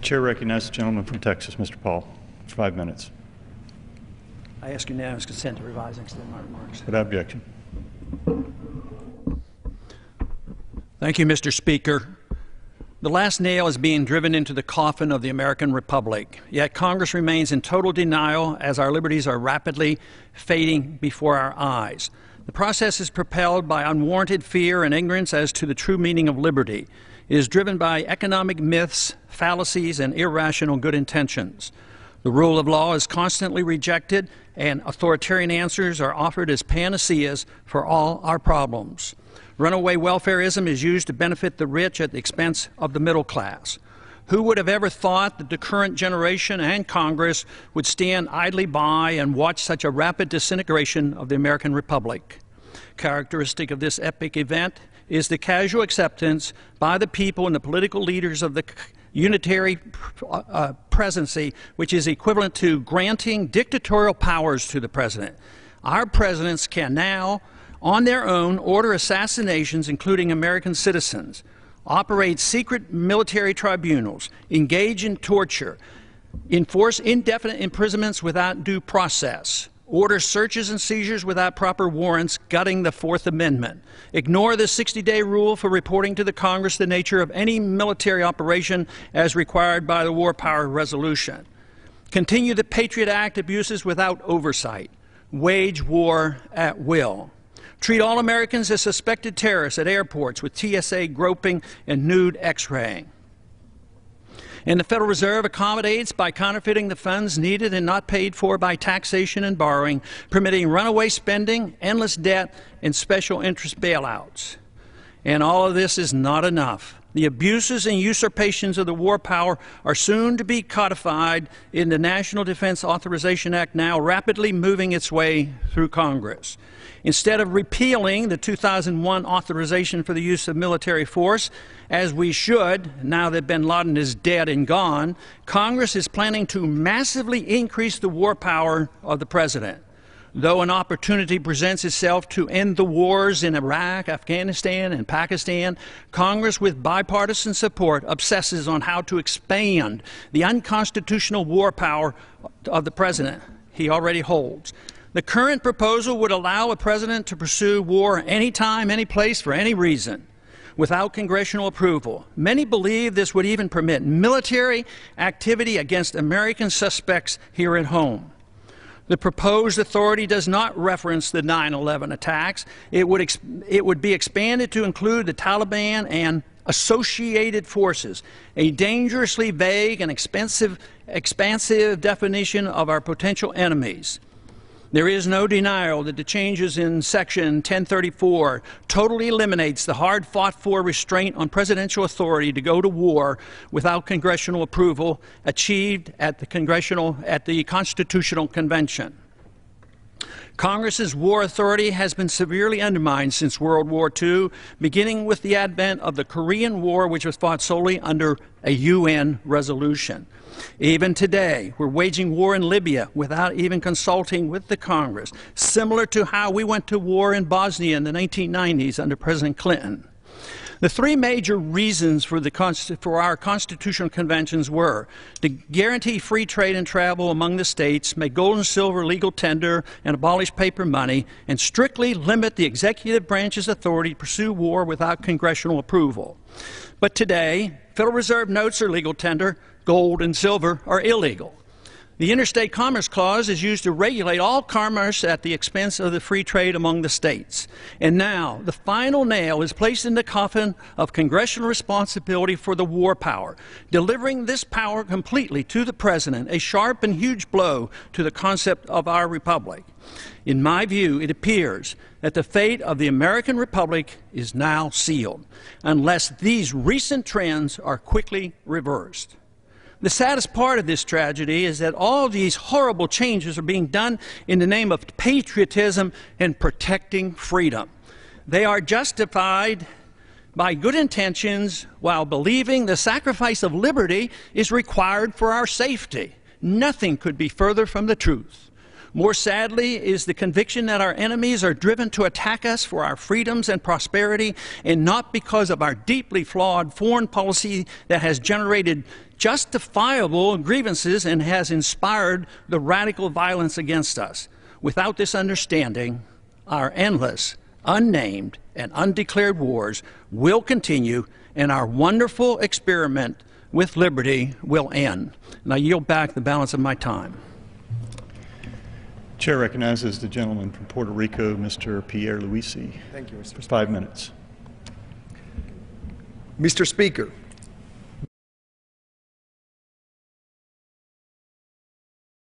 Chair recognizes the gentleman from Texas, Mr. Paul, for 5 minutes. I ask unanimous consent to revise and extend my remarks. Without objection. Thank you, Mr. Speaker. The last nail is being driven into the coffin of the American Republic, yet Congress remains in total denial as our liberties are rapidly fading before our eyes. The process is propelled by unwarranted fear and ignorance as to the true meaning of liberty. It is driven by economic myths, fallacies, and irrational good intentions. The rule of law is constantly rejected, and authoritarian answers are offered as panaceas for all our problems. Runaway welfarism is used to benefit the rich at the expense of the middle class. Who would have ever thought that the current generation and Congress would stand idly by and watch such a rapid disintegration of the American Republic? Characteristic of this epic event is the casual acceptance by the people and the political leaders of the unitary presidency, which is equivalent to granting dictatorial powers to the president. Our presidents can now, on their own, order assassinations, including American citizens, operate secret military tribunals, engage in torture, enforce indefinite imprisonments without due process, order searches and seizures without proper warrants, gutting the Fourth Amendment, ignore the 60-day rule for reporting to the Congress the nature of any military operation as required by the War Power Resolution, continue the Patriot Act abuses without oversight, wage war at will, treat all Americans as suspected terrorists at airports with TSA groping and nude X-raying. And the Federal Reserve accommodates by counterfeiting the funds needed and not paid for by taxation and borrowing, permitting runaway spending, endless debt, and special interest bailouts. And all of this is not enough. The abuses and usurpations of the war power are soon to be codified in the National Defense Authorization Act, now rapidly moving its way through Congress. Instead of repealing the 2001 authorization for the use of military force, as we should, now that bin Laden is dead and gone, Congress is planning to massively increase the war power of the president. Though an opportunity presents itself to end the wars in Iraq, Afghanistan, and Pakistan, Congress, with bipartisan support, obsesses on how to expand the unconstitutional war power of the president he already holds. The current proposal would allow a president to pursue war anytime, any place, for any reason, without congressional approval. Many believe this would even permit military activity against American suspects here at home. The proposed authority does not reference the 9/11 attacks. It would be expanded to include the Taliban and associated forces, a dangerously vague and expansive definition of our potential enemies. There is no denial that the changes in Section 1034 totally eliminates the hard-fought-for restraint on presidential authority to go to war without congressional approval achieved at the Constitutional Convention. Congress's war authority has been severely undermined since World War II, beginning with the advent of the Korean War, which was fought solely under a UN resolution. Even today, we're waging war in Libya without even consulting with the Congress, similar to how we went to war in Bosnia in the 1990s under President Clinton. The three major reasons for our constitutional conventions were to guarantee free trade and travel among the states, make gold and silver legal tender, and abolish paper money, and strictly limit the executive branch's authority to pursue war without congressional approval. But today, Federal Reserve notes are legal tender, gold and silver are illegal. The Interstate Commerce Clause is used to regulate all commerce at the expense of the free trade among the states. And now, the final nail is placed in the coffin of congressional responsibility for the war power, delivering this power completely to the President, a sharp and huge blow to the concept of our republic. In my view, it appears that the fate of the American Republic is now sealed, unless these recent trends are quickly reversed. The saddest part of this tragedy is that all these horrible changes are being done in the name of patriotism and protecting freedom. They are justified by good intentions while believing the sacrifice of liberty is required for our safety. Nothing could be further from the truth. More sadly is the conviction that our enemies are driven to attack us for our freedoms and prosperity, and not because of our deeply flawed foreign policy that has generated justifiable grievances and has inspired the radical violence against us. Without this understanding, our endless, unnamed, and undeclared wars will continue, and our wonderful experiment with liberty will end. And I yield back the balance of my time. Chair recognizes the gentleman from Puerto Rico, Mr. Pierre Luisi. Thank you, Mr. For 5 minutes. Mr. Speaker,